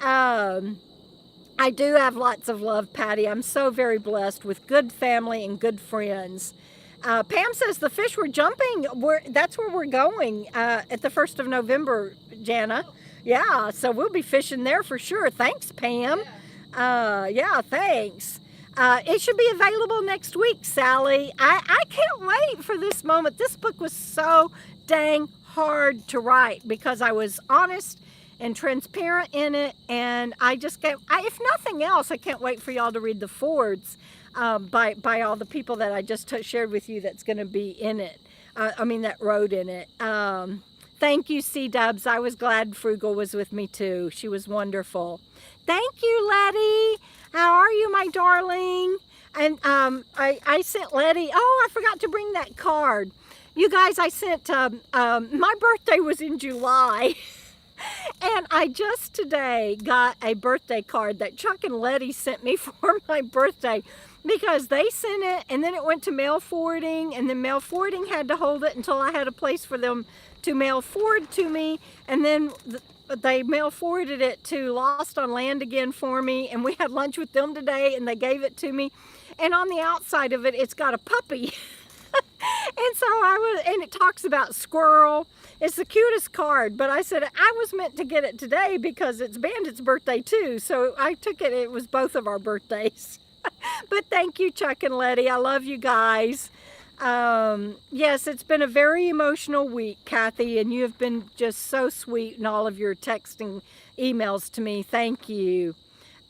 I do have lots of love, Patty. I'm so very blessed with good family and good friends. Pam says the fish were jumping. That's where we're going at the 1st of November, Jana. Yeah, so we'll be fishing there for sure. Thanks, Pam. Yeah, thanks. It should be available next week, Sally. I can't wait for this moment. This book was so dang hard to write because I was honest and transparent in it, and if nothing else, I can't wait for y'all to read the forwards by all the people that I just shared with you that's going to be in it. That wrote in it. Thank you, C-Dubs. I was glad Frugal was with me too. She was wonderful. Thank you, Letty. How are you, my darling? And I sent Letty, I forgot to bring that card. You guys, I sent, my birthday was in July. And I just today got a birthday card that Chuck and Letty sent me for my birthday, because they sent it and then it went to mail forwarding, and then mail forwarding had to hold it until I had a place for them to mail forward to me, and then they mail forwarded it to Lost on Land again for me, and we had lunch with them today and they gave it to me, and on the outside of it, it's got a puppy. And so and it talks about squirrel. It's the cutest card, but I said I was meant to get it today because it's Bandit's birthday too, so I took it. It was both of our birthdays. But thank you, Chuck and Letty. I love you guys. Yes, it's been a very emotional week, Kathy, and you have been just so sweet in all of your texting emails to me. Thank you.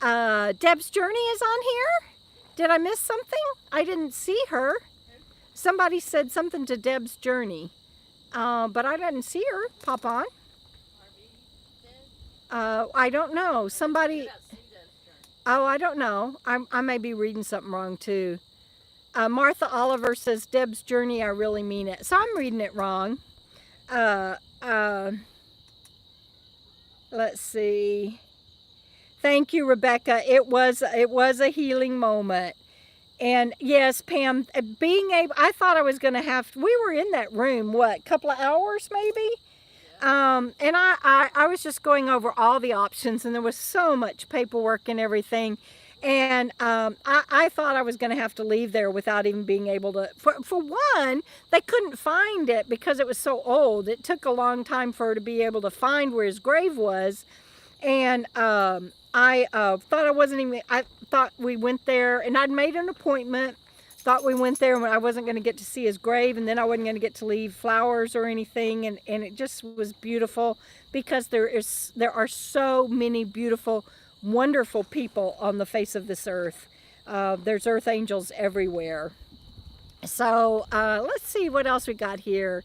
Deb's Journey is on here. Did I miss something? I didn't see her. Somebody said something to Deb's Journey, but I didn't see her pop on. I don't know. Somebody... Oh, I don't know. I may be reading something wrong too. Martha Oliver says, Deb's Journey, I really mean it. So I'm reading it wrong. Let's see. Thank you, Rebecca. It was a healing moment. And yes, Pam, I thought I was going to we were in that room, what, a couple of hours maybe? And I was just going over all the options, and there was so much paperwork and everything. And I thought I was going to have to leave there without even being able to, for one, they couldn't find it because it was so old. It took a long time for her to be able to find where his grave was. And I thought we went there, and I'd made an appointment, thought we went there when I wasn't going to get to see his grave, and then I wasn't going to get to leave flowers or anything, and it just was beautiful because there are so many beautiful, wonderful people on the face of this earth. There's earth angels everywhere. So let's see what else we got here.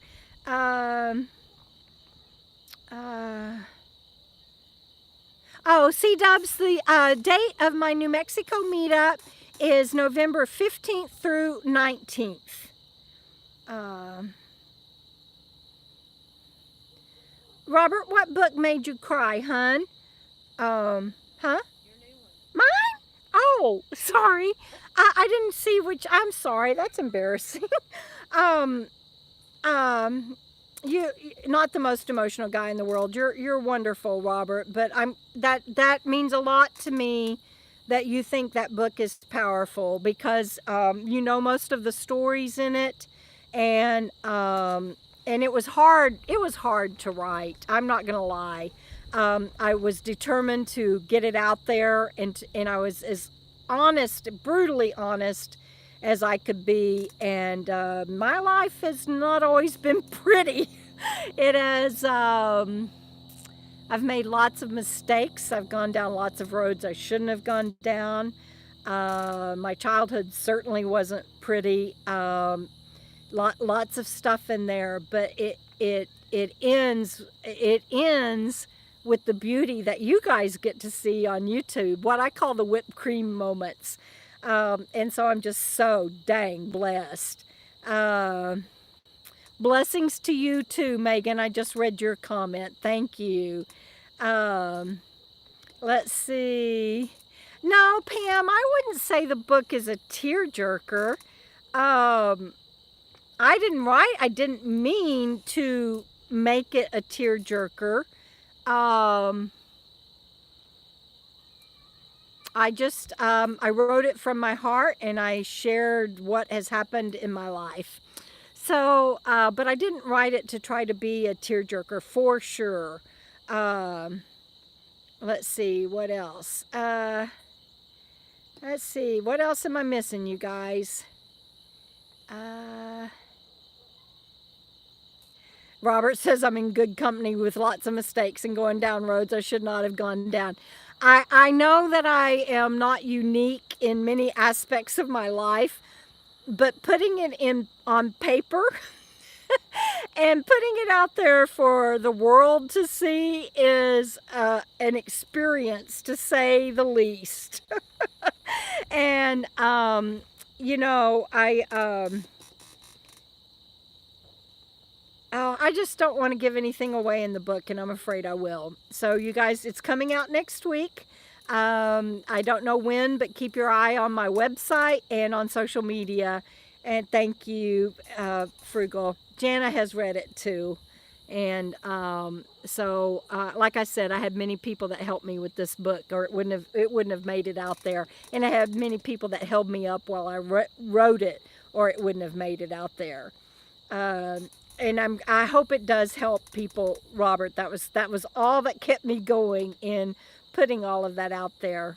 C-Dubs, the date of my New Mexico meetup is November 15th through 19th. Robert, what book made you cry, hun? Your new one. Oh, sorry. I didn't see which. I'm sorry. That's embarrassing. um, um, you not the most emotional guy in the world. You're wonderful, Robert. But that means a lot to me that you think that book is powerful because you know most of the stories in it, and it was hard. It was hard to write. I'm not gonna lie. I was determined to get it out there, and I was as honest, brutally honest as I could be. And my life has not always been pretty. It has. I've made lots of mistakes. I've gone down lots of roads I shouldn't have gone down. My childhood certainly wasn't pretty. Lots of stuff in there, but it ends with the beauty that you guys get to see on YouTube, what I call the whipped cream moments. And so I'm just so dang blessed. Blessings to you too, Megan. I just read your comment. Thank you. Let's see. No, Pam, I wouldn't say the book is a tearjerker. I didn't mean to make it a tearjerker. I wrote it from my heart and I shared what has happened in my life. So, but I didn't write it to try to be a tearjerker for sure. Let's see, what else? Let's see, what else am I missing, you guys? Robert says I'm in good company with lots of mistakes and going down roads I should not have gone down. I know that I am not unique in many aspects of my life, but putting it on paper and putting it out there for the world to see is an experience, to say the least. And you know, I just don't want to give anything away in the book, and I'm afraid I will. So you guys, it's coming out next week. I don't know when, but keep your eye on my website and on social media. And thank you, Frugal. Jana has read it too. And so, like I said, I had many people that helped me with this book, or it wouldn't have made it out there. And I had many people that held me up while I wrote it, or it wouldn't have made it out there. And I hope it does help people, Robert. That was all that kept me going in putting all of that out there.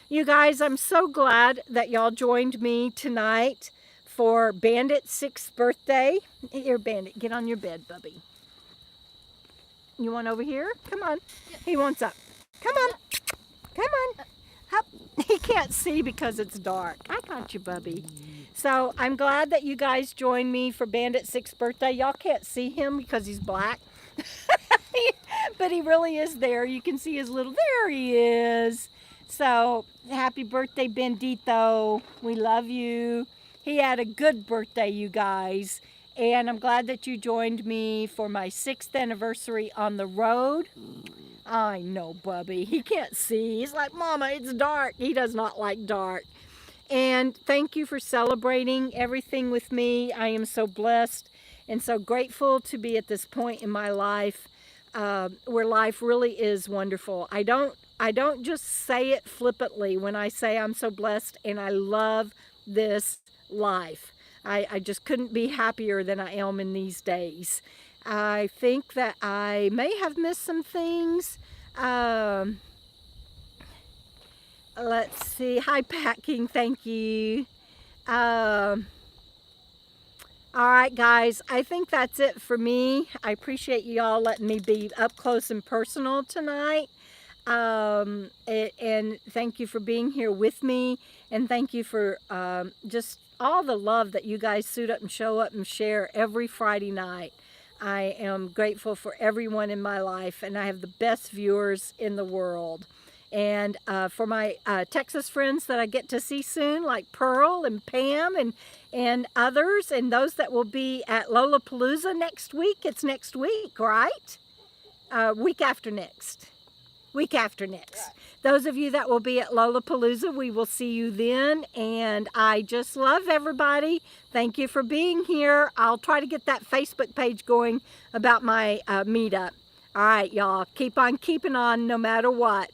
You guys, I'm so glad that y'all joined me tonight for Bandit's 6th birthday. Here, Bandit, get on your bed, bubby. You want over here? Come on. Yep. He wants up. Come on. Come on. Up. He can't see because it's dark. I got you, bubby. So I'm glad that you guys joined me for Bandit's 6th birthday. Y'all can't see him because he's black. But he really is there. You can see his little, there he is. So happy birthday, Bandito. We love you. He had a good birthday, you guys. And I'm glad that you joined me for my 6th anniversary on the road. I know, Bubby. He can't see. He's like, Mama, it's dark. He does not like dark. And thank you for celebrating everything with me. I am so blessed and so grateful to be at this point in my life where life really is wonderful. I don't just say it flippantly when I say I'm so blessed and I love this life. I just couldn't be happier than I am in these days. I think that I may have missed some things. Let's see. Hi, Packing. Thank you. All right, guys. I think that's it for me. I appreciate you all letting me be up close and personal tonight. And thank you for being here with me. And thank you for just all the love that you guys suit up and show up and share every Friday night. I am grateful for everyone in my life, and I have the best viewers in the world. And for my Texas friends that I get to see soon, like Pearl and Pam and others, and those that will be at Lollapalooza next week. It's next week, right? Week after next. Week after next. Right. Those of you that will be at Lollapalooza, we will see you then. And I just love everybody. Thank you for being here. I'll try to get that Facebook page going about my meetup. All right, y'all. Keep on keeping on no matter what.